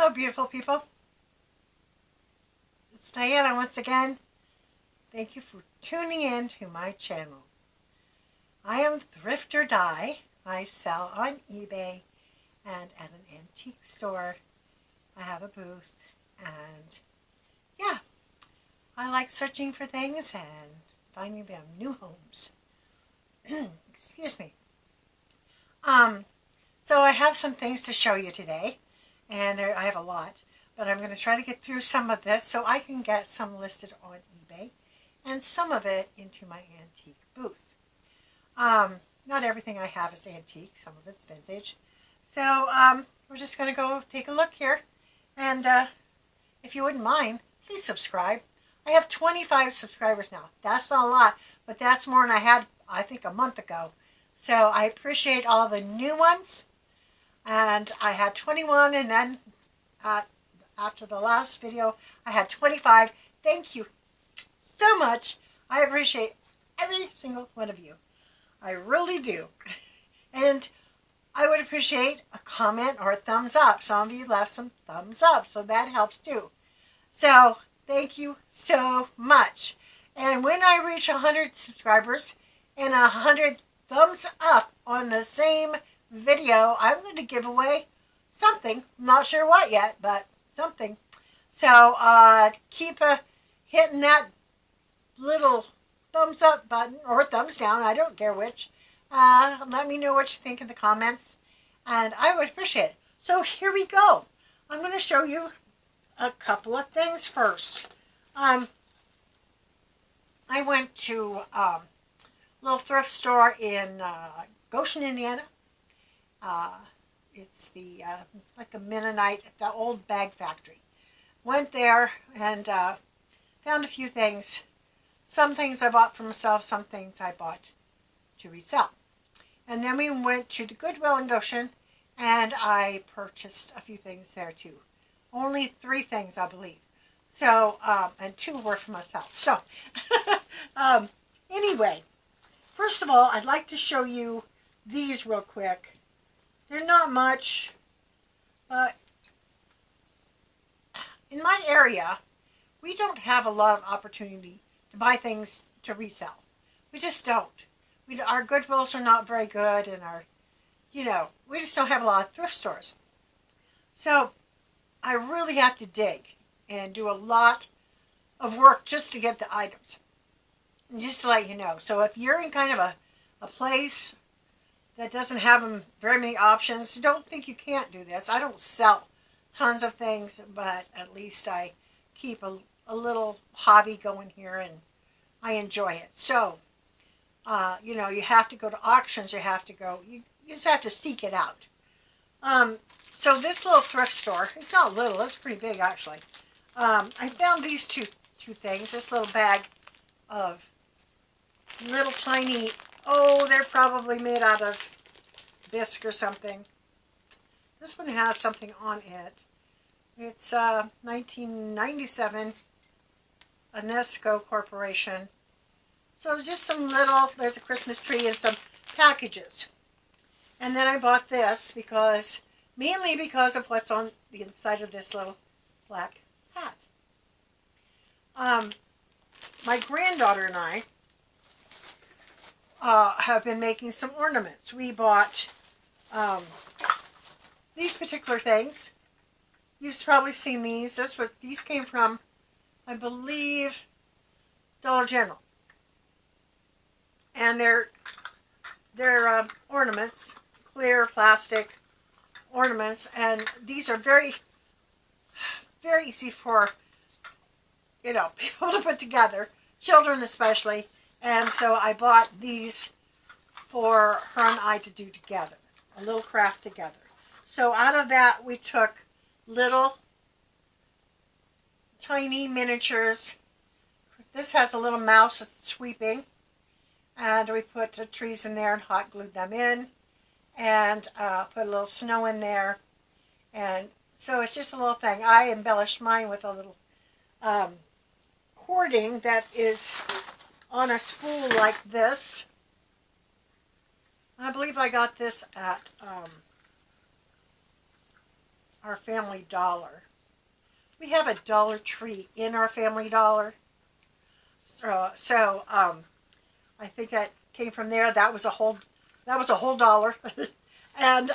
Hello, beautiful people. It's Diana once again. Thank you for tuning in to my channel. I am Thrift or Die. I sell on eBay and at an antique store. I have a booth, and yeah, I like searching for things and finding them new homes. Excuse me. So I have some things to show you today, and I have a lot, but I'm going to try to get through some of this so I can get some listed on eBay and some of it into my antique booth. Not everything I have is antique, some of it's vintage. So we're just going to go take a look here, and if you wouldn't mind, please subscribe. I have 25 subscribers now. That's not a lot, but that's more than I had, I think, a month ago. So I appreciate all the new ones. And I had 21, and then after the last video, I had 25. Thank you so much. I appreciate every single one of you. I really do. And I would appreciate a comment or a thumbs up. Some of you left some thumbs up, so that helps too. So thank you so much. And when I reach 100 subscribers and 100 thumbs up on the same video, I'm going to give away something. I'm not sure what yet, but something. So keep hitting that little thumbs up button or thumbs down. I don't care which. Let me know what you think in the comments, and I would appreciate it. So here we go. I'm going to show you a couple of things first. I went to a little thrift store in Goshen, Indiana. It's the like a Mennonite, the old bag factory. Went there and found a few things. Some things I bought for myself, some things I bought to resell. And then we went to the Goodwill in Goshen, and I purchased a few things there too. Only 3 things, I believe. So, and 2 were for myself. So, anyway, first of all, I'd like to show you these real quick. They're not much, but in my area, we don't have a lot of opportunity to buy things to resell. We just don't. Our Goodwills are not very good, and we just don't have a lot of thrift stores. So I really have to dig and do a lot of work just to get the items. And just to let you know. So if you're in kind of a place that doesn't have very many options, don't think you can't do this. I don't sell tons of things, but at least I keep a little hobby going here, and I enjoy it. So, you have to go to auctions. You just have to seek it out. So this little thrift store, it's not little, it's pretty big actually. I found these two things. This little bag of little tiny, they're probably made out of bisque or something. This one has something on it. It's 1997, Nesco Corporation. So just some there's a Christmas tree and some packages. And then I bought this mainly because of what's on the inside of this little black hat. My granddaughter and I have been making some ornaments. We bought these particular things. You've probably seen these. These came from, I believe, Dollar General. And they're ornaments, clear plastic ornaments, and these are very, very easy for people to put together, children especially. And so I bought these for her and I to do together, a little craft together. So out of that we took little tiny miniatures. This has a little mouse that's sweeping, and we put the trees in there and hot glued them in, and put a little snow in there. And so it's just a little thing. I embellished mine with a little cording that is on a spool like this. I believe I got this at our Family Dollar. We have a Dollar Tree in our Family Dollar. So I think that came from there. That was a whole dollar. And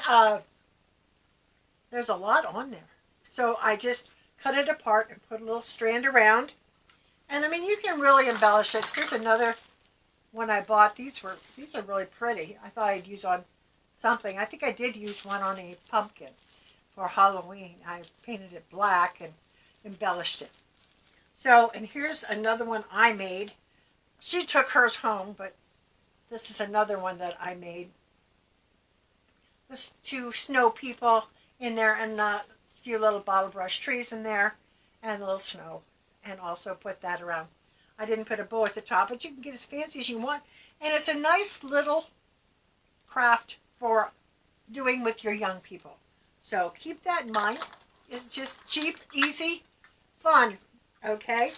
there's a lot on there. So I just cut it apart and put a little strand around. And I mean, you can really embellish it. Here's another one I bought. These are really pretty. I thought I'd use on something. I think I did use one on a pumpkin for Halloween. I painted it black and embellished it. So, and here's another one I made. She took hers home, but this is another one that I made. There's 2 snow people in there and a few little bottle brush trees in there and a little snow. And also put that around. I didn't put a bow at the top, but you can get as fancy as you want. And it's a nice little craft for doing with your young people. So keep that in mind. It's just cheap, easy, fun. Okay?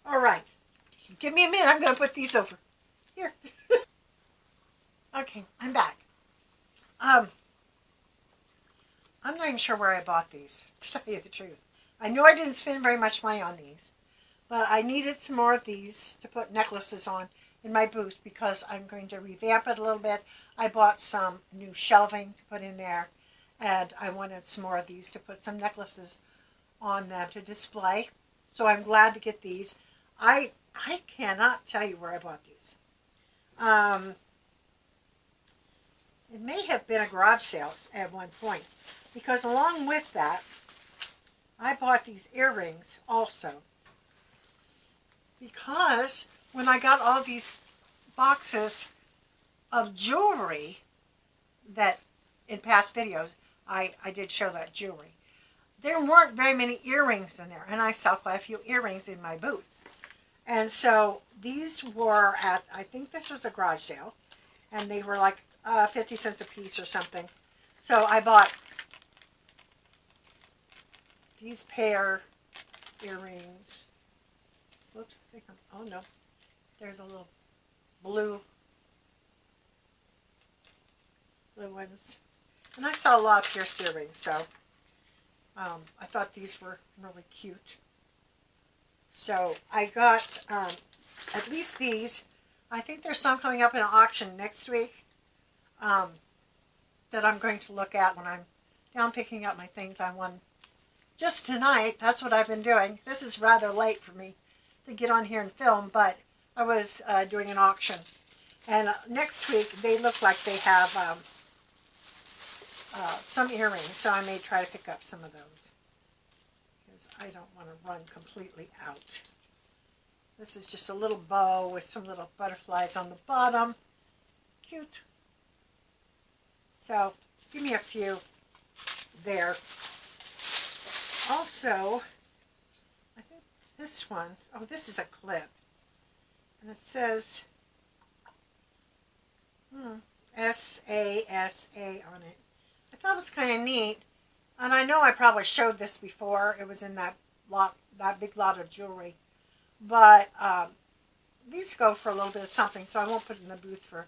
All right. Give me a minute. I'm going to put these over. Here. Okay, I'm back. I'm not even sure where I bought these, to tell you the truth. I know I didn't spend very much money on these, but I needed some more of these to put necklaces on in my booth because I'm going to revamp it a little bit. I bought some new shelving to put in there, and I wanted some more of these to put some necklaces on them to display. So I'm glad to get these. I cannot tell you where I bought these. It may have been a garage sale at one point, because along with that, I bought these earrings also. Because when I got all these boxes of jewelry that in past videos, I did show that jewelry. There weren't very many earrings in there, and I sell quite a few earrings in my booth. And so these were at, I think this was a garage sale, and they were like 50 cents a piece or something. So I bought these pair earrings. Whoops, oh no, there's a little blue ones. And I saw a lot of pierced earrings, so I thought these were really cute. So I got at least these. I think there's some coming up in an auction next week that I'm going to look at when I'm down picking up my things I won just tonight. That's what I've been doing. This is rather late for me to get on here and film, but I was doing an auction. And next week they look like they have some earrings, so I may try to pick up some of those because I don't want to run completely out. This is just a little bow with some little butterflies on the bottom. Cute. So give me a few there. Also, I think this one, oh, this is a clip. And it says S-A-S-A on it. I thought it was kind of neat. And I know I probably showed this before. It was in that big lot of jewelry. But these go for a little bit of something, so I won't put it in the booth for,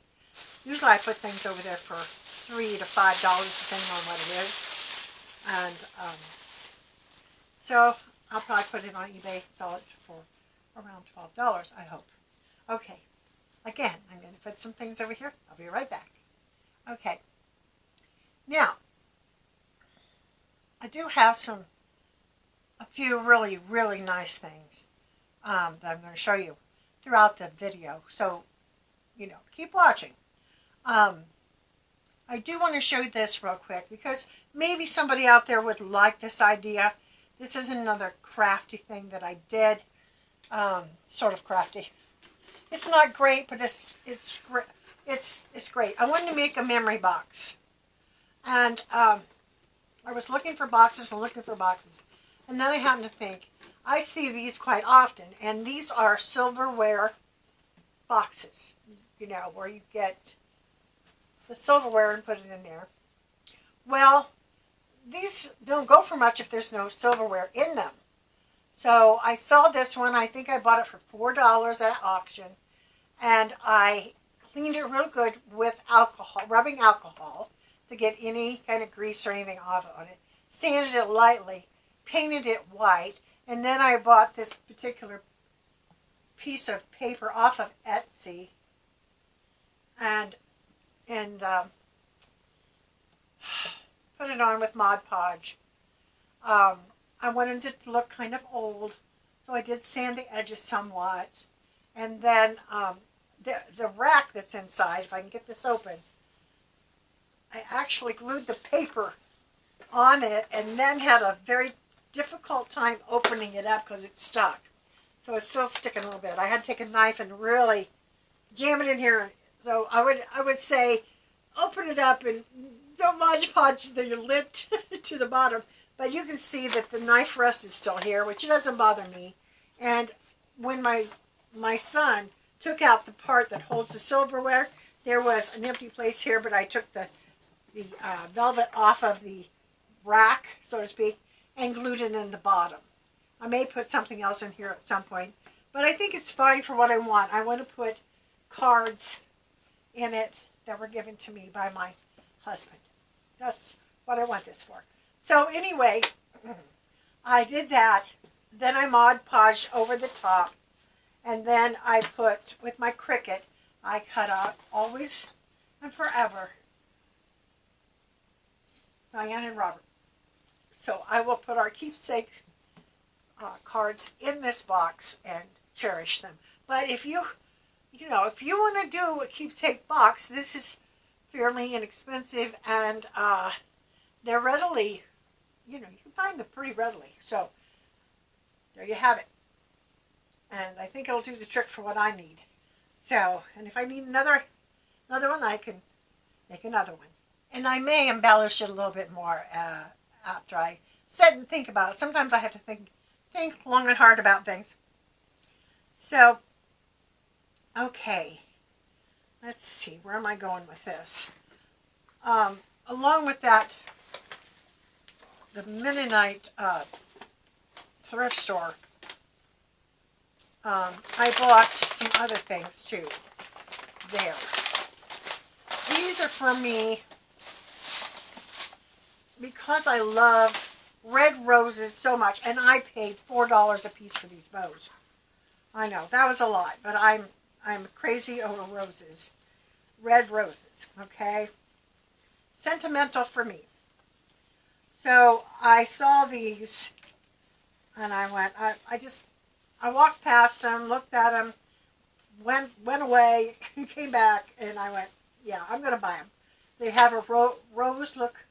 usually I put things over there for $3 to $5 depending on what it is. And so I'll probably put it on eBay, sell it for around $12, I hope. Okay, again, I'm going to put some things over here. I'll be right back. Okay, now, I do have a few really, really nice things that I'm going to show you throughout the video. So, you know, keep watching. I do want to show you this real quick because maybe somebody out there would like this idea. This is another crafty thing that I did. Sort of crafty. It's not great, but it's great. I wanted to make a memory box. And I was looking for boxes and looking for boxes. And then I happened to think, I see these quite often. And these are silverware boxes. You know, where you get the silverware and put it in there. Well, these don't go for much if there's no silverware in them. So I saw this one. I think I bought it for $4 at auction. And I cleaned it real good with alcohol, rubbing alcohol, to get any kind of grease or anything off on it. sanded it lightly, painted it white, and then I bought this particular piece of paper off of Etsy and put it on with Mod Podge. I wanted it to look kind of old, so I did sand the edges somewhat. And then the rack that's inside, if I can get this open, I actually glued the paper on it and then had a very difficult time opening it up because it's stuck. So it's still sticking a little bit. I had to take a knife and really jam it in here. So I would say open it up and don't Mod Podge your lid to the bottom. But you can see that the knife rest is still here, which doesn't bother me. And when my son took out the part that holds the silverware, there was an empty place here, but I took the velvet off of the rack, so to speak, and glued it in the bottom. I may put something else in here at some point, but I think it's fine for what I want. I want to put cards in it that were given to me by my husband. That's what I want this for. So anyway, I did that. Then I Mod Podged over the top. And then I put, with my Cricut, I cut out Always and Forever, Diane and Robert. So I will put our keepsake cards in this box and cherish them. But if you want to do a keepsake box, this is fairly inexpensive, and they're readily, you can find them pretty readily. So there you have it. And I think it'll do the trick for what I need. So, and if I need another one, I can make another one. And I may embellish it a little bit more after I sit and think about it. Sometimes I have to think long and hard about things. So, okay. Let's see, where am I going with this? Along with that, the Mennonite thrift store, I bought some other things too there. These are for me because I love red roses so much, and I paid $4 a piece for these bows. I know, that was a lot, but I'm crazy over roses. Red roses, okay? Sentimental for me. So I saw these, and I went, I walked past them, looked at them, went away, came back, and I went, yeah, I'm going to buy them. They have a rose look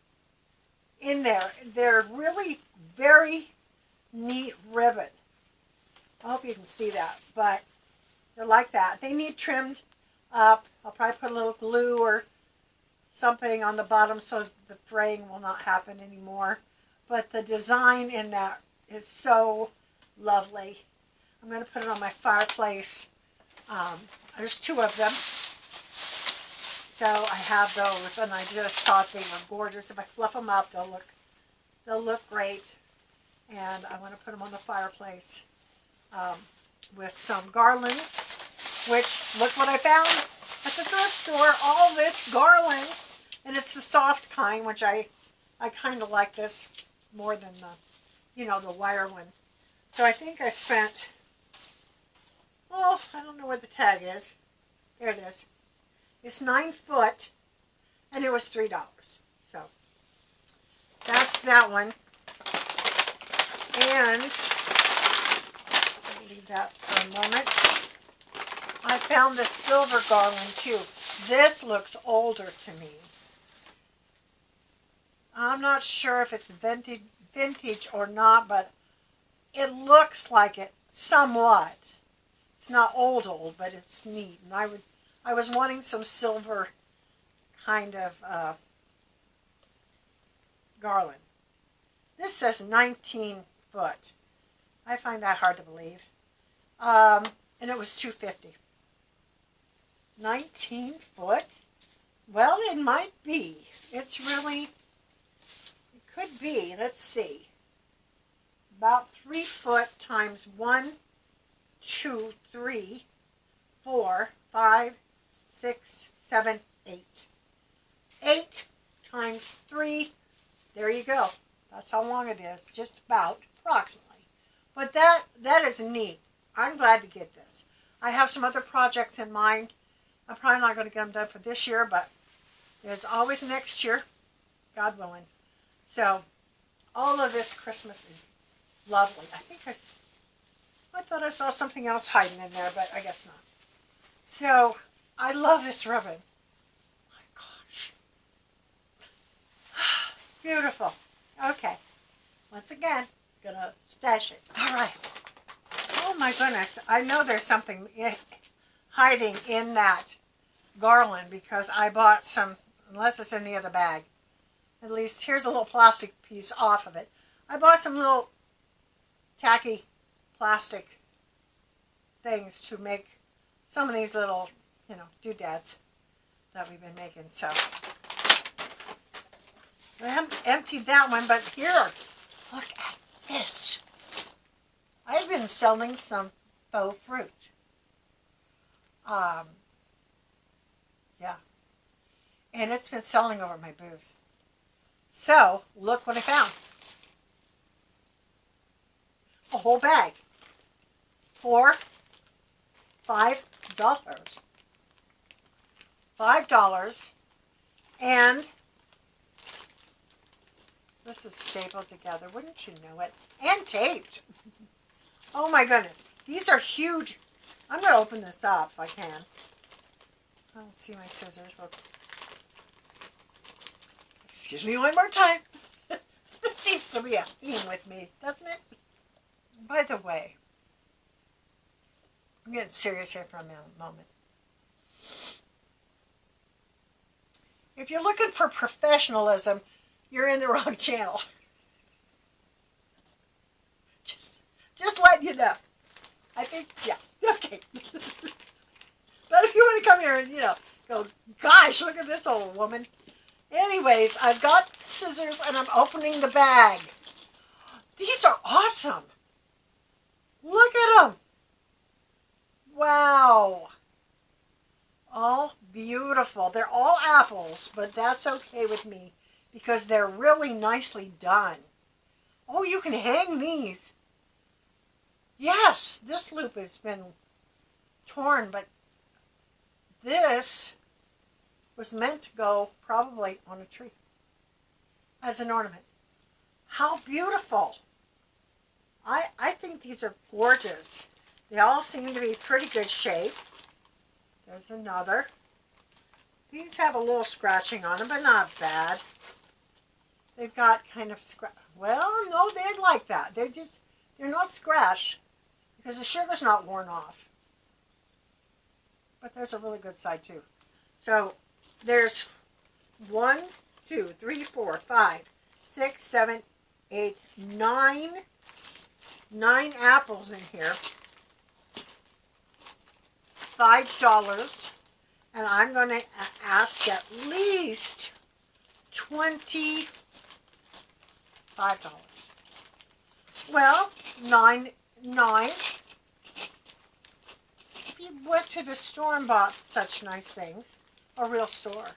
in there. They're really very neat ribbon. I hope you can see that, but they're like that. They need trimmed up. I'll probably put a little glue or something on the bottom so the fraying will not happen anymore. But the design in that is so lovely. I'm going to put it on my fireplace. There's two of them. So I have those, and I just thought they were gorgeous. If I fluff them up, they'll look great. And I want to put them on the fireplace with some garland, which, look what I found at the thrift store, all this garland. And it's the soft kind, which I kind of like this more than the wire one. So I think I spent, I don't know what the tag is. There it is. It's 9 foot, and it was $3. So that's that one. And I'll leave that for a moment. I found this silver garland too. This looks older to me. I'm not sure if it's vintage or not, but it looks like it somewhat. It's not old, but it's neat. And I was wanting some silver kind of garland. This says 19 foot. I find that hard to believe. And it was $2.50. 19 foot? Well, it might be. It could be. Let's see. About 3 foot times 1, 2, 3, 4, 5, 6, 7, 8. 8 times 3. There you go. That's how long it is, just about, approximately. But that is neat. I'm glad to get this. I have some other projects in mind. I'm probably not going to get them done for this year, but there's always next year, God willing. So all of this Christmas is lovely. I thought I saw something else hiding in there, but I guess not. So I love this ribbon. My gosh. Beautiful. Okay. Once again, gonna stash it. All right. Oh my goodness. I know there's something hiding in that garland because I bought some, unless it's in the other bag. At least here's a little plastic piece off of it. I bought some little tacky plastic things to make some of these little, doodads that we've been making. So I emptied that one, but here, look at this. I've been selling some faux fruit. Yeah. And it's been selling over my booth. So, look what I found. A whole bag. For $5. $5. And this is stapled together. Wouldn't you know it? And taped. Oh my goodness. These are huge. I'm going to open this up if I can. I don't see my scissors. Excuse me one more time. This seems to be a theme with me, doesn't it? By the way, I'm getting serious here for a moment. If you're looking for professionalism, you're in the wrong channel. Just letting you know. I think, yeah, okay. But if you want to come here and, go, gosh, look at this old woman. Anyways, I've got scissors and I'm opening the bag. These are awesome. Look at them. Wow. All beautiful. They're all apples, but that's okay with me because they're really nicely done. Oh, you can hang these. Yes, this loop has been torn, but this was meant to go probably on a tree as an ornament. How beautiful. I think these are gorgeous. They all seem to be pretty good shape. There's another. These have a little scratching on them, but not bad. They've got kind of well, no, they're like that. They're not scratched because the sugar's not worn off. But there's a really good side too. So there's 1, 2, 3, 4, 5, 6, 7, 8, 9 apples in here. $5, and I'm going to ask at least $25. Well, nine. If you went to the store and bought such nice things, a real store,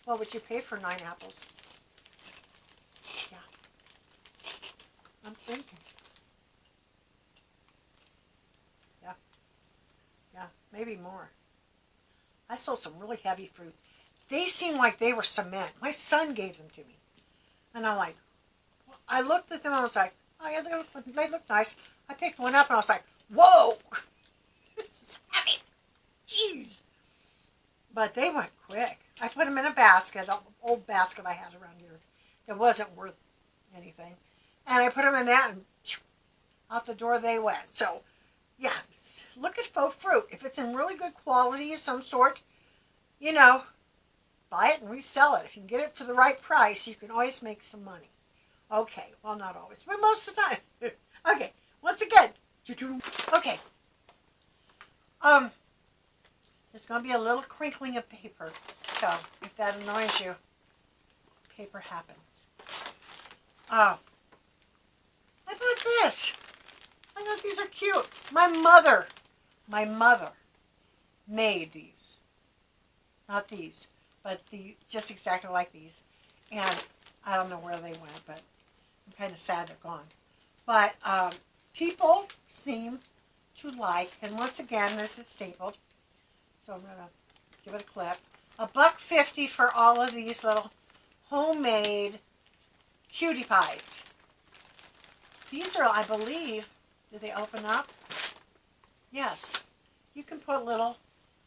what would you pay for 9 apples? Yeah, I'm thinking. Yeah, maybe more. I sold some really heavy fruit. They seemed like they were cement. My son gave them to me. And I'm like, I looked at them and I was like, oh yeah, they look nice. I picked one up and I was like, whoa! This is heavy. Jeez. But they went quick. I put them in a basket, an old basket I had around here that wasn't worth anything. And I put them in that and out the door they went. So, yeah. Look at faux fruit. If it's in really good quality of some sort, buy it and resell it. If you can get it for the right price, you can always make some money. Okay, well, not always, but most of the time. Okay, once again. Okay. There's going to be a little crinkling of paper. So, if that annoys you, paper happens. I bought this. I thought these are cute. My mother made these. Not these, but just exactly like these. And I don't know where they went, but I'm kind of sad they're gone. But people seem to like, and once again, this is stapled, so I'm going to give it a clip. $1.50 for all of these little homemade cutie pies. These are, I believe, do they open up? Yes. You can put little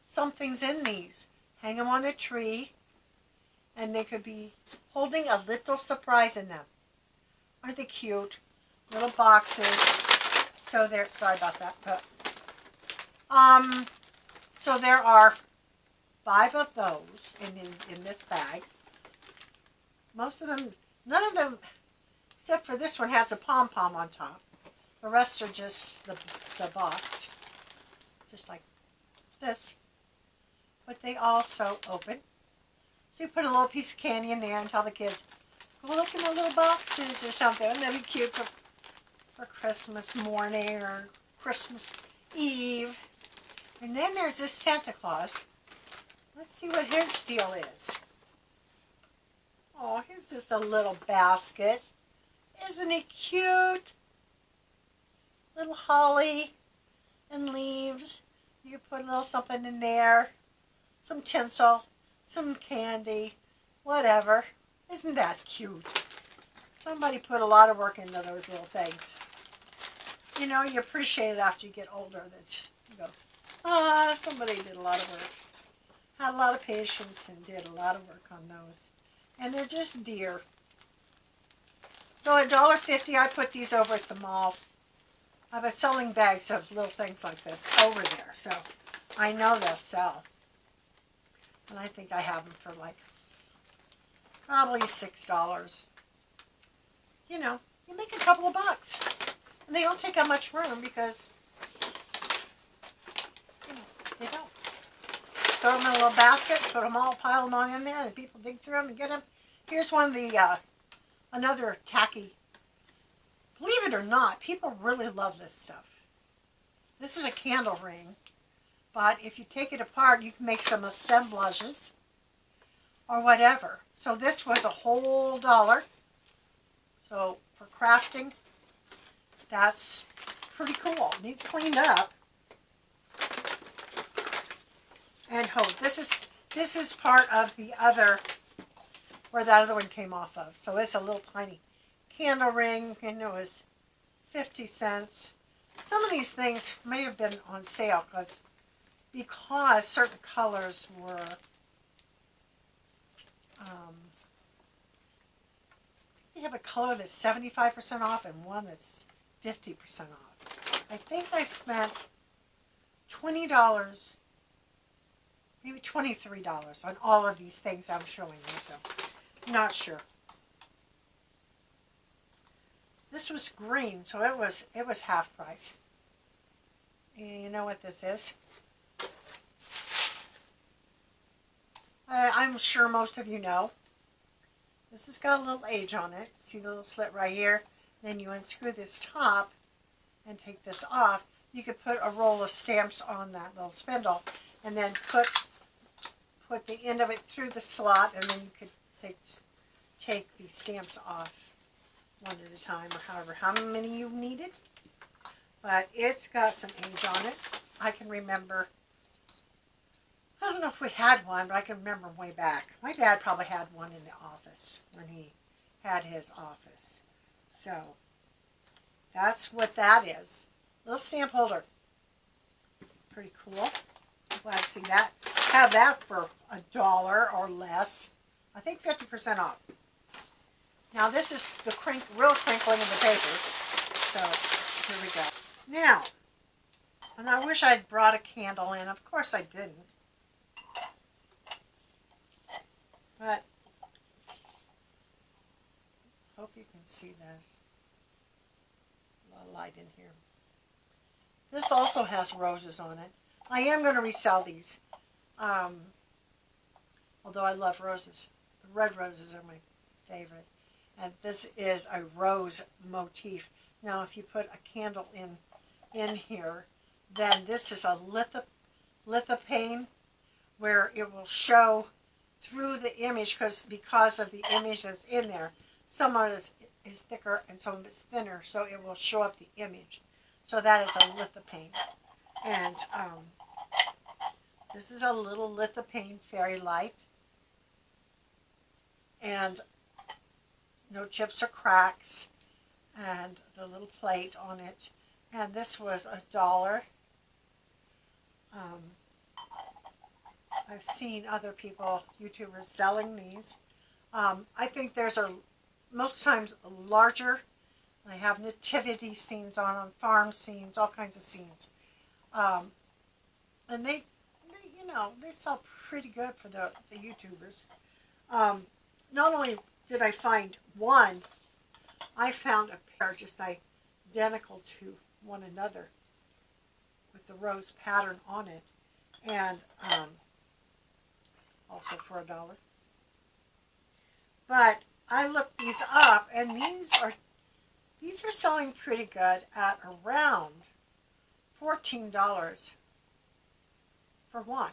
somethings in these. Hang them on the tree, and they could be holding a little surprise in them. Aren't they cute? Little boxes. So there, sorry about that, but so there are 5 of those in this bag. Most of them, none of them, except for this one, has a pom-pom on top. The rest are just the box, just like this. But they also open. So you put a little piece of candy in there and tell the kids, "Oh, look at my little boxes," or something. Wouldn't that be cute for Christmas morning or Christmas Eve? And then there's this Santa Claus. Let's see what his deal is. Oh, here's just a little basket. Isn't he cute? Little holly and leaves. You can put a little something in there. Some tinsel, some candy, whatever. Isn't that cute? Somebody put a lot of work into those little things. You know, you appreciate it after you get older. That you go, somebody did a lot of work. Had a lot of patience and did a lot of work on those. And they're just dear. So $1.50, I put these over at the mall. I've been selling bags of little things like this over there. So I know they'll sell. And I think I have them for like probably $6. You know, you make a couple of bucks. And they don't take up much room because, you know, they don't. Throw them in a little basket, put them all, pile them all in there, and people dig through them and get them. Here's one of the, another tacky. Believe it or not, people really love this stuff. This is a candle ring, but if you take it apart, you can make some assemblages or whatever. So this was a whole $1. So for crafting, that's pretty cool. It needs cleaned up. And this is part of the other, where that other one came off of. So it's a little tiny candle ring, and it was 50 cents. Some of these things may have been on sale because certain colors were you have a color that's 75% off and one that's 50% off. I think I spent $20, maybe $23 on all of these things I'm showing you, so I'm not sure. This was green, so it was half price. And you know what this is? I'm sure most of you know. This has got a little age on it. See the little slit right here? Then you unscrew this top and take this off. You could put a roll of stamps on that little spindle and then put the end of it through the slot, and then you could take the stamps off one at a time, or however how many you needed. But it's got some age on it. I can remember, I don't know if we had one, but I can remember way back. My dad probably had one in the office when he had his office. So that's what that is. Little stamp holder. Pretty cool. I'm glad to see that. Have that for $1 or less. I think 50% off. Now this is the real crinkling of the paper. So here we go. Now, and I wish I'd brought a candle in. Of course I didn't. But hope you can see this. A lot of light in here. This also has roses on it. I am going to resell these. Although I love roses. The red roses are my favorite. And this is a rose motif. Now if you put a candle in here, then this is a lithopane where it will show through the image because of the image that's in there. Some of is thicker and some of it's thinner, so it will show up the image. So that is a lithophane. And this is a little lithophane fairy light. And no chips or cracks. And the little plate on it. And this was $1. I've seen other people, YouTubers, selling these. I think there's most times a larger. They have nativity scenes on them, farm scenes, all kinds of scenes. And they sell pretty good for the YouTubers. Not only did I find one, I found a pair just identical to one another with the rose pattern on it. And also for $1. But I looked these up, and these are selling pretty good at around $14 for one.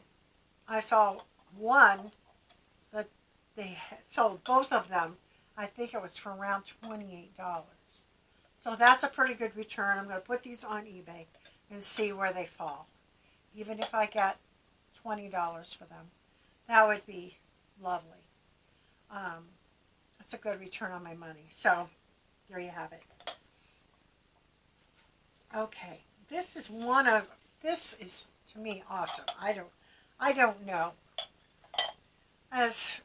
I saw one that they sold both of them. I think it was for around $28. So that's a pretty good return. I'm going to put these on eBay and see where they fall. Even if I get $20 for them, that would be lovely. That's a good return on my money. So there you have it. Okay, this is to me awesome. I don't know. As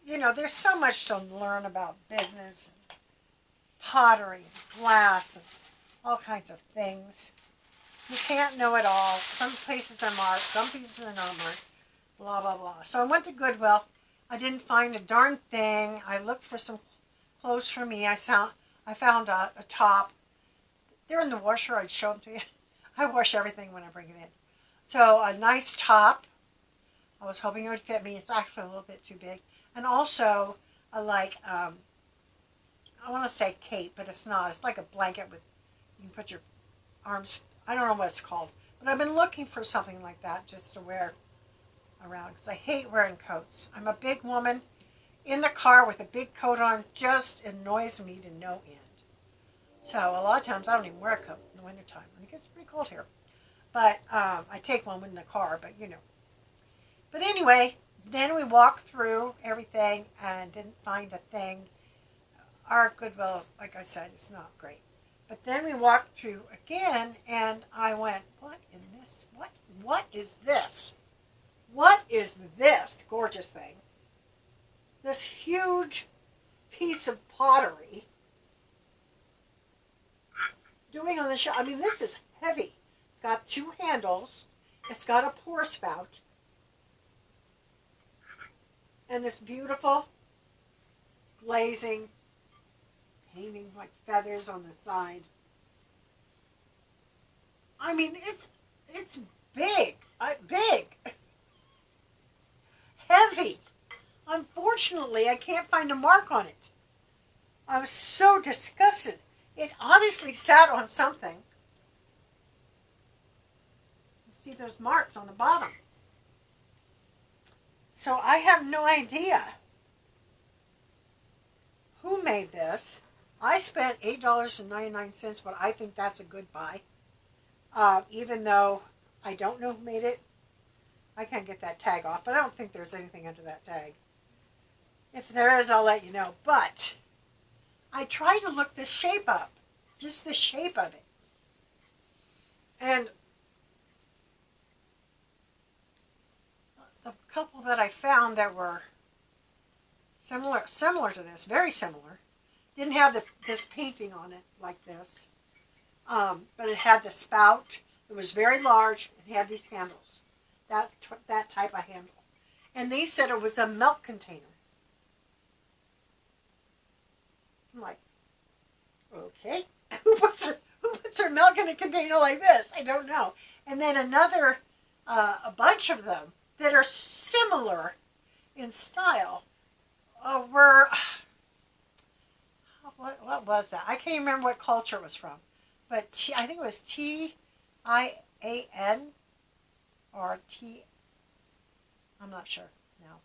you know, there's so much to learn about business, and pottery, and glass, and all kinds of things. You can't know it all. Some places are marked, some places are not marked, blah, blah, blah. So I went to Goodwill. I didn't find a darn thing. I looked for some clothes for me. I found a top. They're in the washer. I'd show them to you. I wash everything when I bring it in. So a nice top. I was hoping it would fit me. It's actually a little bit too big. And also, I want to say cape, but it's not. It's like a blanket with, you can put your arms, I don't know what it's called. But I've been looking for something like that just to wear around, because I hate wearing coats. I'm a big woman. In the car with a big coat on just annoys me to no end. So a lot of times I don't even wear a coat in the wintertime. It gets pretty cold here. But I take one in the car, but you know. But anyway, then we walked through everything and didn't find a thing. Our Goodwill, like I said, is not great. But then we walked through again, and I went, what in this? What is this? What is this gorgeous thing? This huge piece of pottery doing on the shelf. I mean, this is heavy. It's got 2 handles. It's got a pour spout. And this beautiful glazing, painting like feathers on the side. I mean, it's big. Big. Heavy. Unfortunately, I can't find a mark on it. I was so disgusted. It obviously sat on something. You see those marks on the bottom. So I have no idea who made this. I spent $8.99, but I think that's a good buy. Even though I don't know who made it. I can't get that tag off, but I don't think there's anything under that tag. If there is, I'll let you know. But I tried to look the shape up. Just the shape of it. And the couple that I found that were similar to this, very similar, didn't have this painting on it like this. But it had the spout. It was very large. It had these handles. That type of handle. And they said it was a milk container. I'm like, okay. Who puts their milk in a container like this? I don't know. And then a bunch of them that are similar in style were, what was that? I can't remember what culture it was from. But I think it was Tian or T, I'm not sure now.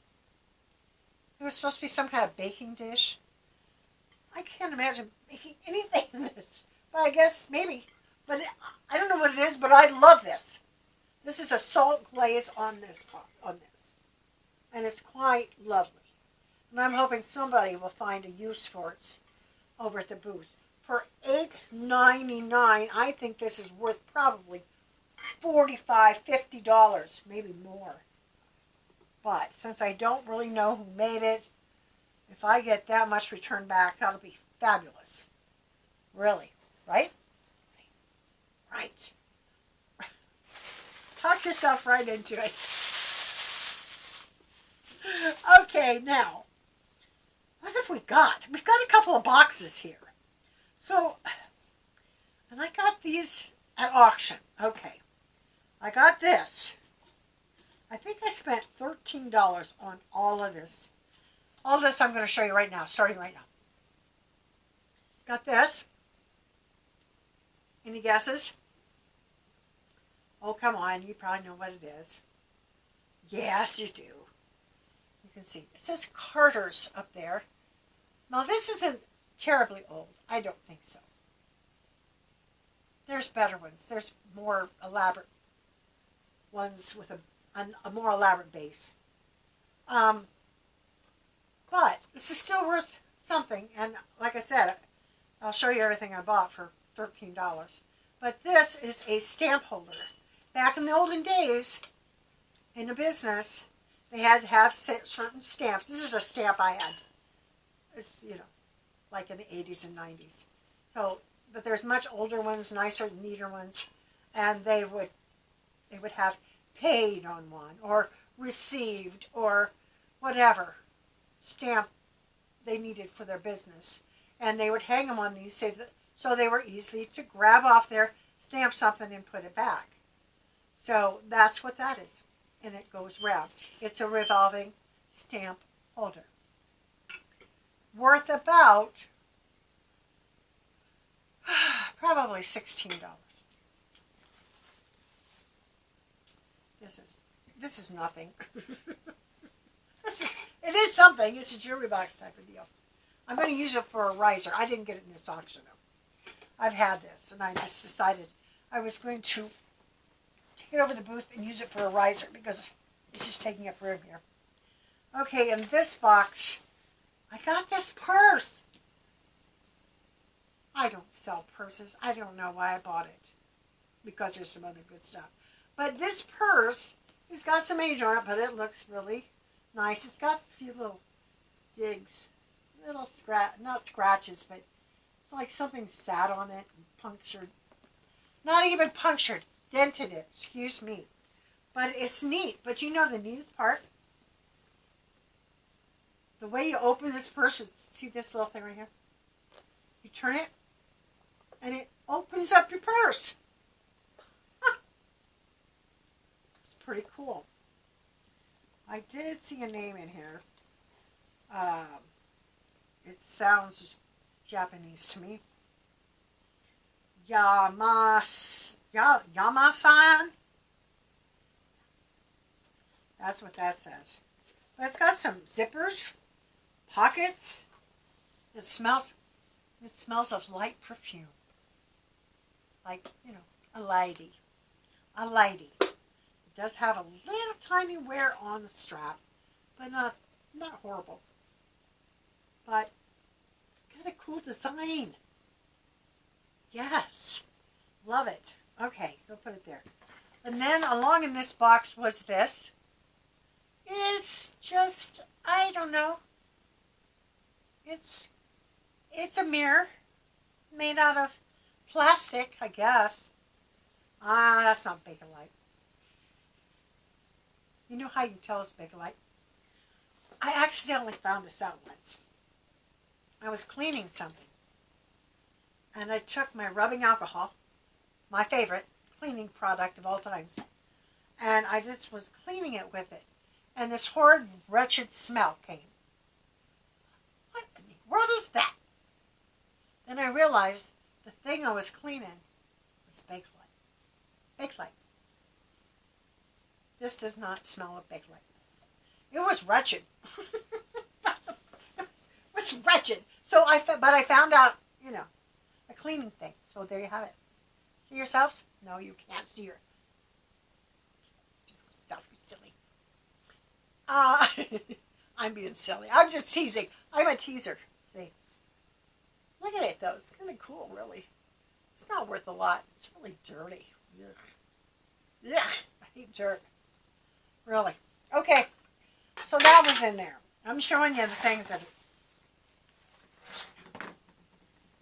It was supposed to be some kind of baking dish. I can't imagine making anything in this. But I guess maybe. But I don't know what it is, but I love this. This is a salt glaze on this. And it's quite lovely. And I'm hoping somebody will find a use for it over at the booth. For $8.99, I think this is worth probably $45, $50, maybe more. But since I don't really know who made it, if I get that much return back, that'll be fabulous. Really, right? Right. Talk yourself right into it. Okay, now, what have we got? We've got a couple of boxes here. So, and I got these at auction. Okay, I got this. I think I spent $13 on all of this. All this I'm going to show you right now, starting right now. Got this. Any guesses? Oh, come on, you probably know what it is. Yes, you do. You can see. It says Carter's up there. Now, this isn't terribly old. I don't think so. There's better ones. There's more elaborate ones with a more elaborate base. But this is still worth something. And like I said, I'll show you everything I bought for $13. But this is a stamp holder. Back in the olden days, in the business, they had to have certain stamps. This is a stamp I had. It's, like in the 80s and 90s. So, but there's much older ones, nicer, neater ones, and they would have paid on one or received or whatever stamp they needed for their business, and they would hang them on these so they were easily to grab off there, stamp something, and put it back. So that's what that is, and it goes round. It's a revolving stamp holder. Worth about probably $16. This is nothing. It is something. It's a jewelry box type of deal. I'm going to use it for a riser. I didn't get it in this auction though. I've had this, and I just decided I was going to take it over the booth and use it for a riser because it's just taking up room here. Okay, in this box, I got this purse. I don't sell purses. I don't know why I bought it. Because there's some other good stuff. But this purse has got some age on it, but it looks really nice. It's got a few little digs. Little not scratches, but it's like something sat on it and punctured. Not even punctured. Dented it. Excuse me. But it's neat. But you know the neatest part? The way you open this purse, see this little thing right here? You turn it, and it opens up your purse. It's pretty cool. I did see a name in here. It sounds Japanese to me. Yama-san? That's what that says. But it's got some zippers, pockets. It smells of light perfume. Like, a lady. A lady. It does have a little tiny wear on the strap, but not horrible. But it's got a cool design. Yes. Love it. Okay, so put it there. And then along in this box was this. It's just, I don't know. It's a mirror made out of plastic, I guess. That's not Bakelite. You know how you tell it's Bakelite? I accidentally found this out once. I was cleaning something. And I took my rubbing alcohol, my favorite cleaning product of all times, and I just was cleaning it with it. And this horrid, wretched smell came. What in the world is that? Then I realized the thing I was cleaning was Bakelite. Bakelite. This does not smell of Bakelite. It was wretched. It was wretched. So but I found out, a cleaning thing. So there you have it. See yourselves? No, you can't see yourself. You silly. I'm being silly. I'm just teasing. I'm a teaser. See? Look at it, though. It's kind of cool, really. It's not worth a lot. It's really dirty. Ugh. Ugh. I hate dirt. Really. Okay. So that was in there. I'm showing you the things that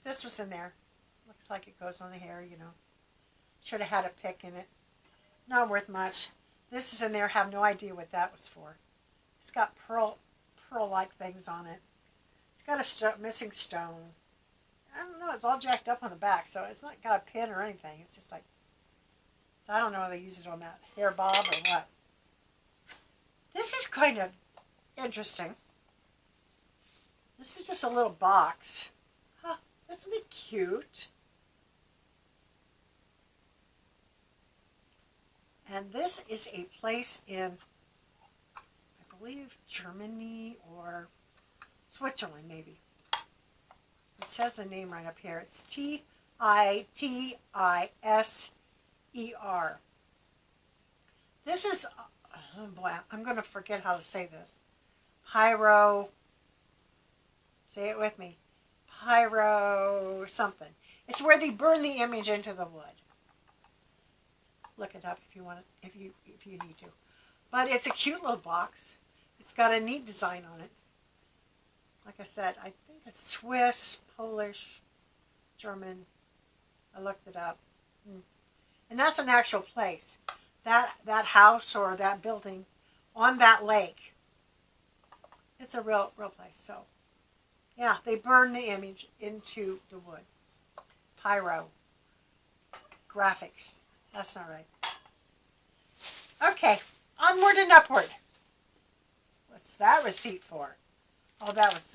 this was in there. Looks like it goes on the hair, Should have had a pick in it. Not worth much. This is in there. Have no idea what that was for. It's got pearl-like things on it. It's got a missing stone. I don't know. It's all jacked up on the back, so it's not got a pin or anything. It's just like, so I don't know if they use it on that hair bob or what. This is kind of interesting. This is just a little box. Huh, isn't it cute? And this is a place in, I believe, Germany or Switzerland, maybe. It says the name right up here. It's Titisser. This is, oh boy, I'm going to forget how to say this. Pyro, say it with me. Pyro something. It's where they burn the image into the wood. Look it up if you want it, if you need to. But it's a cute little box. It's got a neat design on it. Like I said, I think it's Swiss, Polish, German. I looked it up. And that's an actual place. That house or that building on that lake. It's a real place. So, yeah, they burn the image into the wood. Pyro. Graphics. That's not right. Okay, onward and upward. What's that receipt for? Oh, that was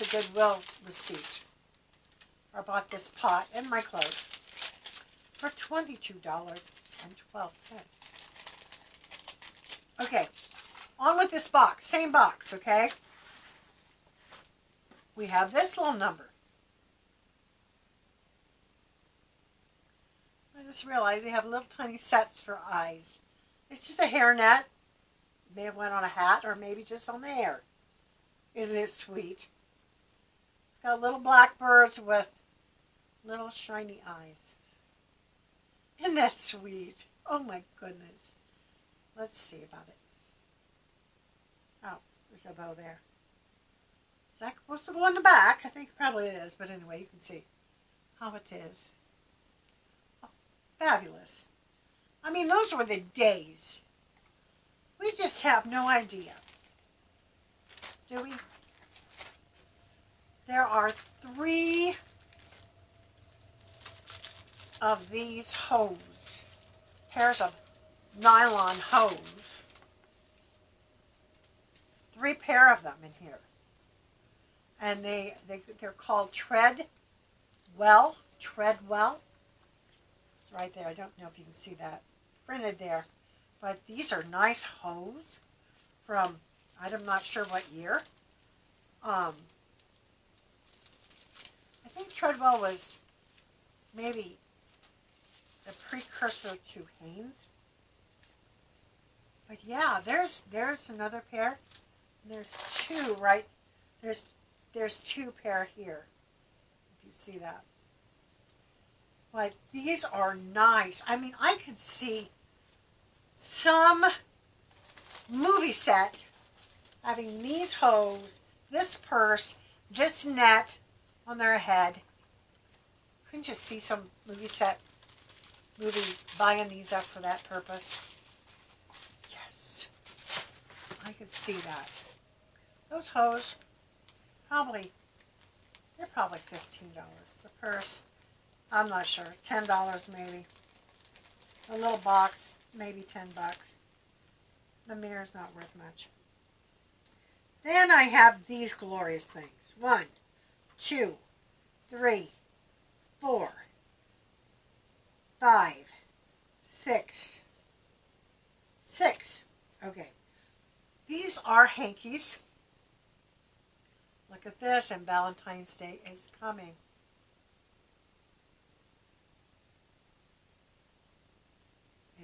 a Goodwill receipt. I bought this pot and my clothes for $22.12. Okay, on with this box. Same box, okay? We have this little number. I just realized they have little tiny sets for eyes. It's just a hairnet. May have went on a hat or maybe just on the hair. Isn't it sweet? It's got little black birds with little shiny eyes. Isn't that sweet? Oh my goodness. Let's see about it. Oh, there's a bow there. Is that supposed to go on the back? I think probably it is, but anyway, you can see how it is. Oh, fabulous. I mean, those were the days. We just have no idea. Do we? There are 3 of these hose, pairs of nylon hose. 3 pair of them in here. And they're called Treadwell. Treadwell. It's right there. I don't know if you can see that printed there. But these are nice hose from, I'm not sure what year. I think Treadwell was maybe the precursor to Hanes. But yeah, there's another pair. There's 2 right. There's 2 pair here. If you see that. But these are nice. I mean, I could see some movie set having these hose, this purse, this net on their head. Couldn't you see some movie buying these up for that purpose? Yes. I could see that. Those hose, they're probably $15. The purse, I'm not sure, $10 maybe. A little box, maybe $10. The mirror's not worth much. Then I have these glorious things. 1, 2, 3, 4, 5, 6. Okay. These are hankies. Look at this, and Valentine's Day is coming.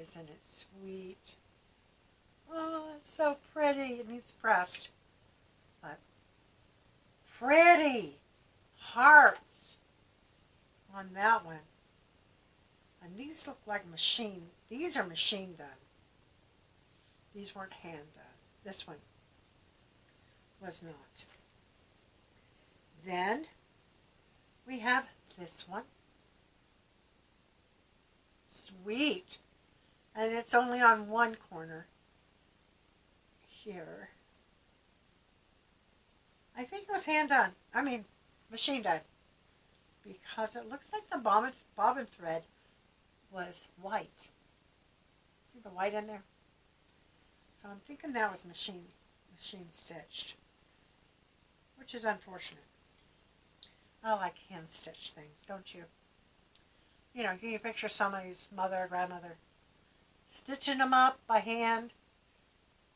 Isn't it sweet? Oh, it's so pretty. It needs pressed. But pretty hearts on that one. And these look like machine. These are machine done. These weren't hand done. This one was not. Then we have this one. Sweet. And it's only on one corner here. I think it was hand done. I mean, machine done. Because it looks like the bobbin thread was white. See the white in there? So I'm thinking that was machine stitched. Which is unfortunate. I like hand stitched things, don't you? You know, can you picture somebody's mother or grandmother stitching them up by hand?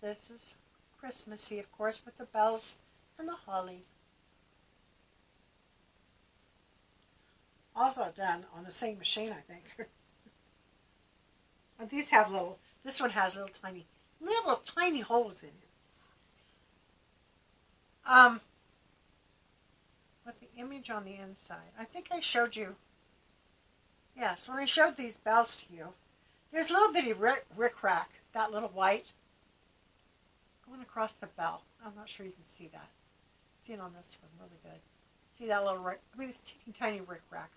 This is Christmassy, of course, with the bells and the holly. Also done on the same machine, I think. And these have this one has little tiny holes in it. With the image on the inside. I think I showed you, yes, when I showed these bells to you, there's a little bitty rick-rack, that little white, going across the bell. I'm not sure you can see that. See it on this one really good. See that little it's teeny tiny rick-rack.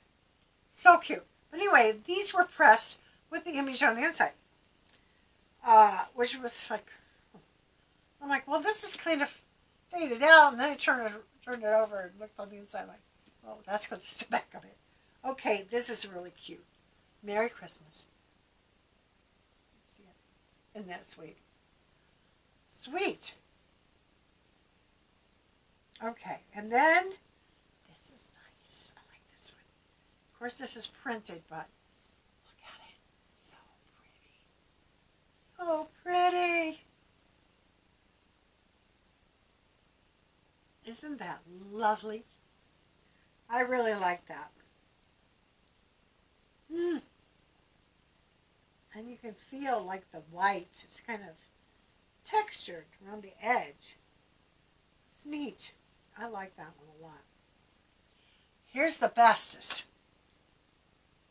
So cute. But anyway, these were pressed with the image on the inside. Which was like, I'm like, well, this is kind of faded out. And then I turned it over and looked on the inside like, oh, that's because it's the back of it. Okay, this is really cute. Merry Christmas. See it? Isn't that sweet? Sweet. Okay, and then this is nice. I like this one. Of course, this is printed, but look at it. It's so pretty. So pretty. Isn't that lovely? I really like that. And you can feel like the white is kind of textured around the edge. It's neat. I like that one a lot. Here's the bestest.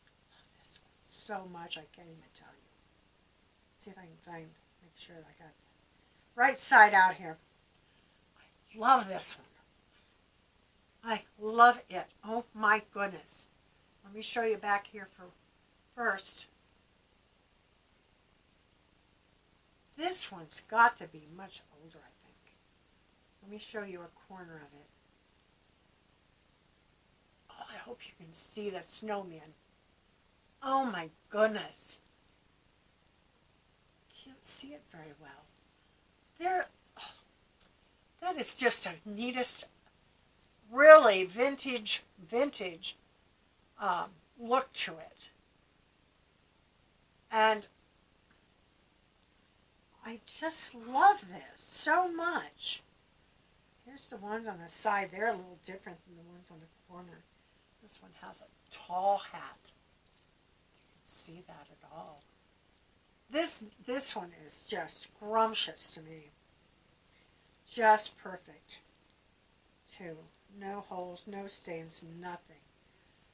I love this one so much I can't even tell you. See if I can make sure I got the right side out here. I love this one. I love it. Oh my goodness. Let me show you back here first. This one's got to be much older, I think. Let me show you a corner of it. Oh, I hope you can see the snowman. Oh my goodness. Can't see it very well. That is just the neatest, really vintage look to it. And I just love this so much. Here's the ones on the side. They're a little different than the ones on the corner. This one has a tall hat. You can see that at all. This one is just scrumptious to me. Just perfect, too. No holes, no stains, nothing.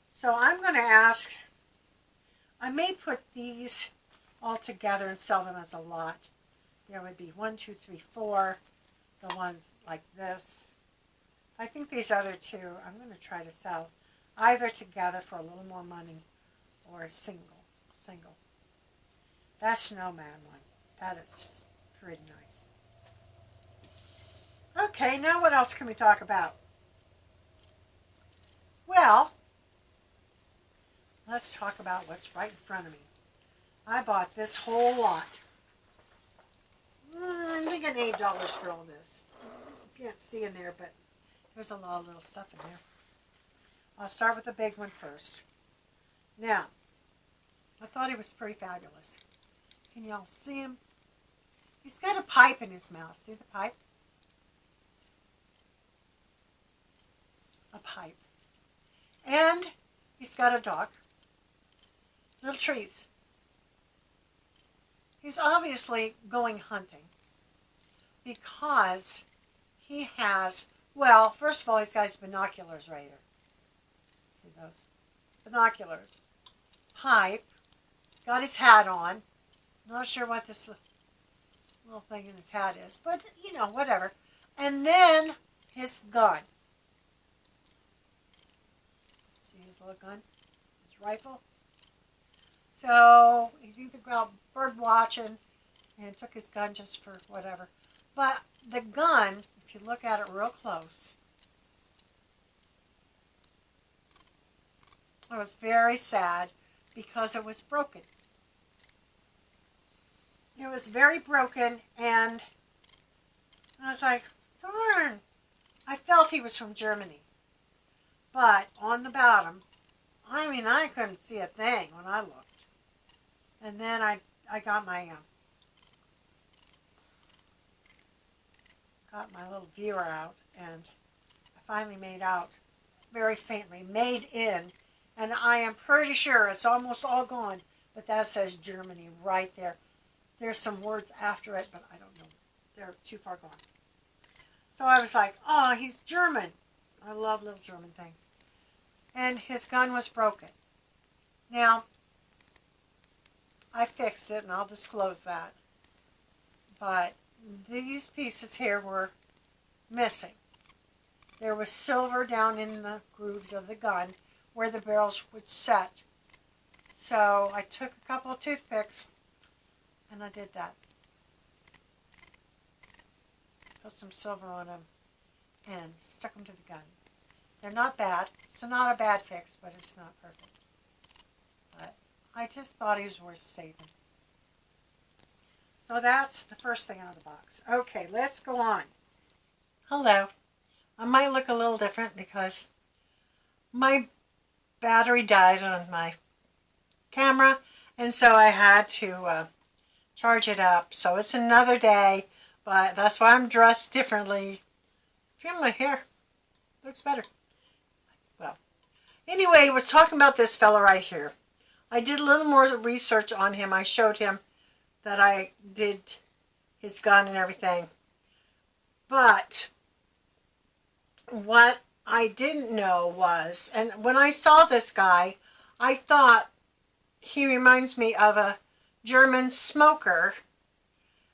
So I'm going to ask, I may put these all together and sell them as a lot. There would be 1, 2, 3, 4, the ones like this. I think these other two, I'm going to try to sell either together for a little more money or a single. That snowman one, that is pretty nice. Okay, now what else can we talk about? Well, let's talk about what's right in front of me. I bought this whole lot. I'm thinking $8 for all this. You can't see in there, but there's a lot of little stuff in there. I'll start with the big one first. Now, I thought he was pretty fabulous. Can y'all see him? He's got a pipe in his mouth. See the pipe? a pipe. And he's got a dog. Little trees. He's obviously going hunting because he has, well, first of all, he's got his binoculars right here. See those? Binoculars. Pipe. Got his hat on. Not sure what this little thing in his hat is, but, you know, whatever. And then his gun. See his little gun? His rifle. So he's either out bird watching and took his gun just for whatever. But the gun, if you look at it real close, I was very sad because it was broken. It was very broken, and I was like, darn. I felt he was from Germany. But on the bottom, I mean, I couldn't see a thing when I looked. And then I got my little viewer out, and I finally made out very faintly, made in, and I am pretty sure it's almost all gone, but that says Germany right there. There's some words after it, but I don't know. They're too far gone. So I was like, oh, he's German. I love little German things. And his gun was broken. Now, I fixed it, and I'll disclose that. But these pieces here were missing. There was silver down in the grooves of the gun where the barrels would set. So I took a couple of toothpicks, and I did that. Put some silver on them and stuck them to the gun. They're not bad. It's not a bad fix, but it's not perfect. But I just thought he was worth saving. So that's the first thing out of the box. Okay, let's go on. Hello. I might look a little different because my battery died on my camera, and so I had to charge it up. So it's another day, but that's why I'm dressed differently. Trim my hair. Looks better. Well, anyway, I was talking about this fella right here. I did a little more research on him. I showed him that I did his gun and everything. But what I didn't know was, and when I saw this guy, I thought he reminds me of a German smoker,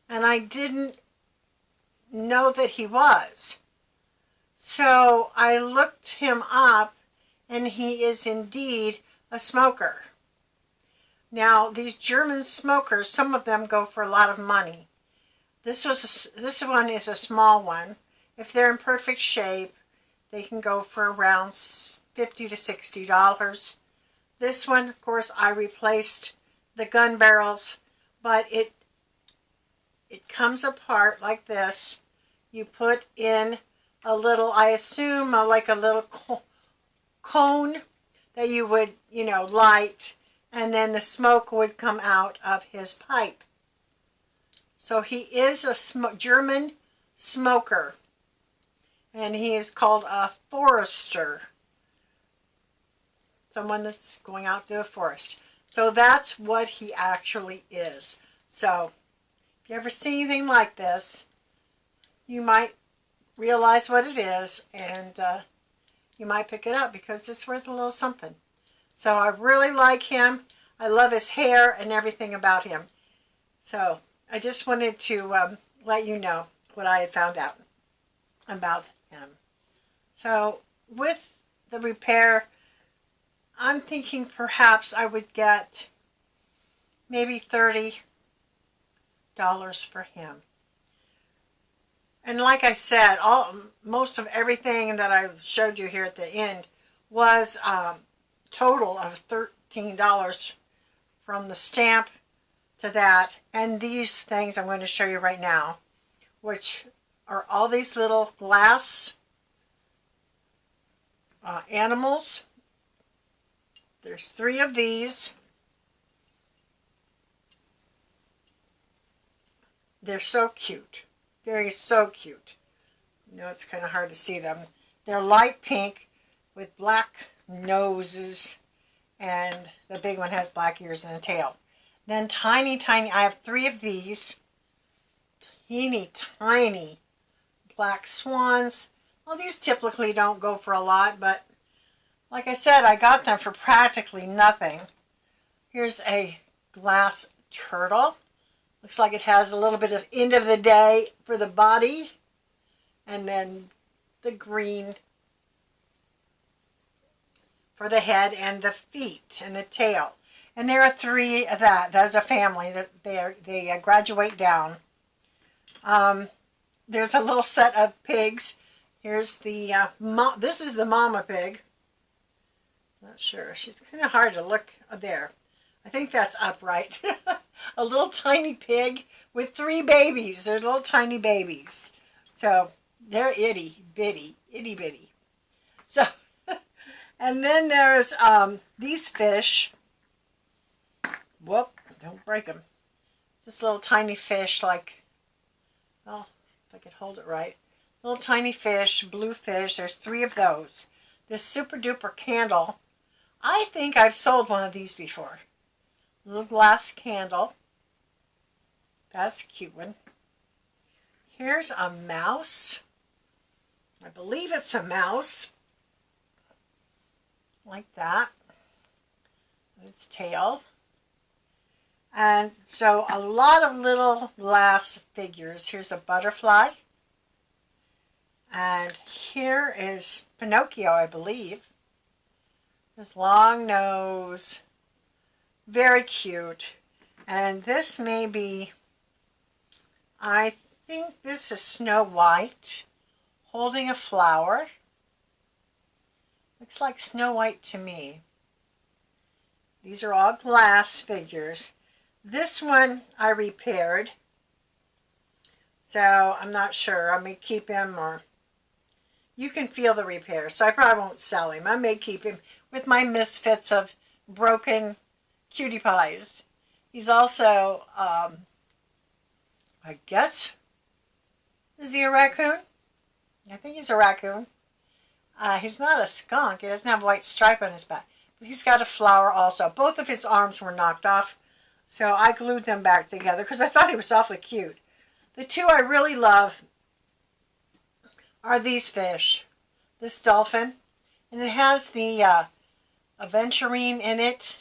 and I didn't know that he was. So I looked him up, and he is indeed a smoker. Now, these German smokers, some of them go for a lot of money. This one is a small one. If they're in perfect shape, they can go for around $50 to $60. This one, of course, I replaced the gun barrels, but it comes apart like this. You put in a little, I assume, like a little cone that you would, light, and then the smoke would come out of his pipe. So he is a German smoker, and he is called a forester, someone that's going out to a forest. So that's what he actually is. So if you ever see anything like this, you might realize what it is, and you might pick it up because it's worth a little something. So I really like him. I love his hair and everything about him. So I just wanted to let you know what I had found out about him. So with the repair, I'm thinking perhaps I would get maybe $30 for him. And like I said, most of everything that I showed you here at the end was total of $13 from the stamp to that. And these things I'm going to show you right now, which are all these little glass animals. There's 3 of these. They're so cute. They're so cute. It's kind of hard to see them. They're light pink. with black noses, and the big one has black ears and a tail. Then tiny, I have 3 of these, teeny tiny black swans. Well, these typically don't go for a lot, but like I said, I got them for practically nothing. Here's a glass turtle. Looks like it has a little bit of end of the day for the body, and then the green for the head and the feet and the tail. And there are 3 of that. That's a family that they graduate down. There's a little set of pigs. Here's the this is the mama pig. Not sure. She's kind of hard to look there. I think that's upright. A little tiny pig with 3 babies. They're little tiny babies. So they're itty bitty. So, and then there's these fish. Whoop, don't break them. Just little tiny fish like, well, if I could hold it right. Little tiny fish, blue fish. There's 3 of those. This super duper candle. I think I've sold one of these before. Little glass candle. That's a cute one. Here's a mouse. I believe it's a mouse. Like that. Its tail. And so a lot of little glass figures. Here's a butterfly. And here is Pinocchio, I believe. His long nose. Very cute. And this may be, I think this is Snow White holding a flower. Looks like Snow White to me. These are all glass figures. This one I repaired. So I'm not sure. I may keep him, or you can feel the repair. So I probably won't sell him. I may keep him with my misfits of broken cutie pies. He's also, I guess, is he a raccoon? I think he's a raccoon. He's not a skunk. He doesn't have a white stripe on his back. But he's got a flower also. Both of his arms were knocked off, so I glued them back together because I thought he was awfully cute. The 2 I really love are these fish. This dolphin, and it has the aventurine in it.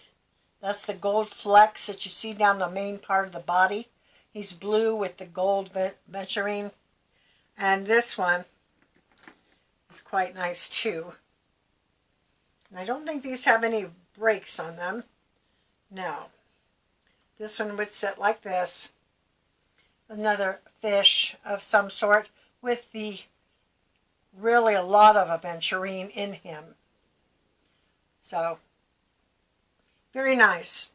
That's the gold flecks that you see down the main part of the body. He's blue with the gold aventurine. And this one is quite nice too. And I don't think these have any breaks on them. No. This one would sit like this. Another fish of some sort with the really a lot of aventurine in him. So, very nice.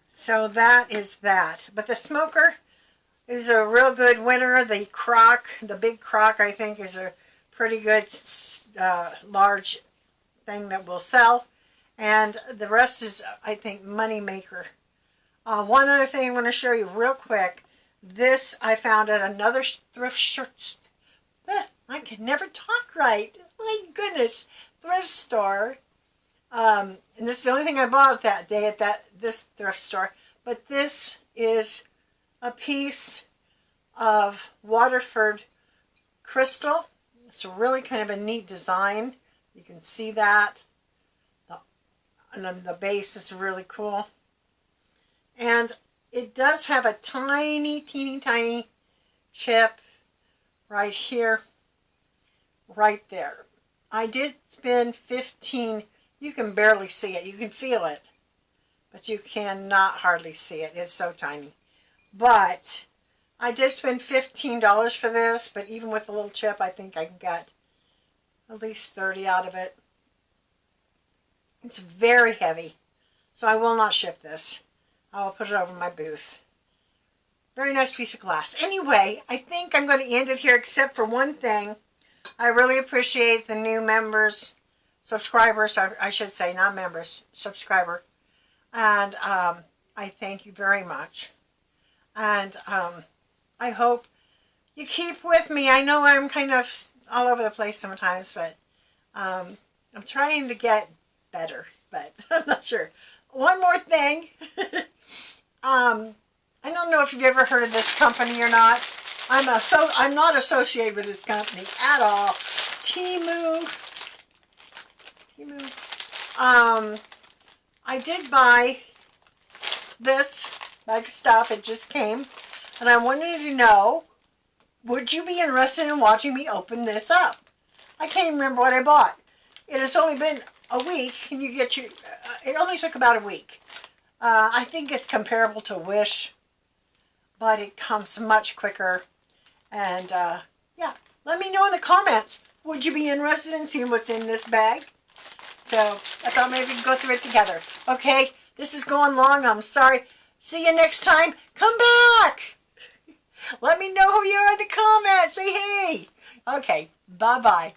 So that is that. But the smoker is a real good winner. The crock, the big crock, I think is a pretty good large thing that will sell. And the rest is, I think, money maker. One other thing I want to show you real quick. This I found at another thrift store. I can never talk right. My goodness. Thrift store. And this is the only thing I bought that day at this thrift store. But this is a piece of Waterford crystal. It's really kind of a neat design. You can see that. And then the base is really cool. And it does have a tiny, teeny, tiny chip right here, right there. I did spend 15. You can barely see it. You can feel it, but you cannot hardly see it. It's so tiny. But I did spend $15 for this, but even with a little chip, I think I can get at least 30 out of it. It's very heavy, so I will not ship this. I will put it over my booth. Very nice piece of glass. Anyway, I think I'm going to end it here except for one thing. I really appreciate the new members, subscribers, I should say, not members, subscriber. And I thank you very much. And I hope you keep with me. I know I'm kind of all over the place sometimes, but I'm trying to get better, but I'm not sure. One more thing. I don't know if you've ever heard of this company or not. I'm not associated with this company at all. Temu. I did buy this bag of stuff. It just came. And I wanted to know, would you be interested in watching me open this up? I can't even remember what I bought. It has only been a week, and you get your... it only took about a week. I think it's comparable to Wish, but it comes much quicker. And, yeah, let me know in the comments. Would you be interested in seeing what's in this bag? So, I thought maybe we could go through it together. Okay, this is going long. I'm sorry. See you next time. Come back! Let me know who you are in the comments. Say hey. Okay, bye-bye.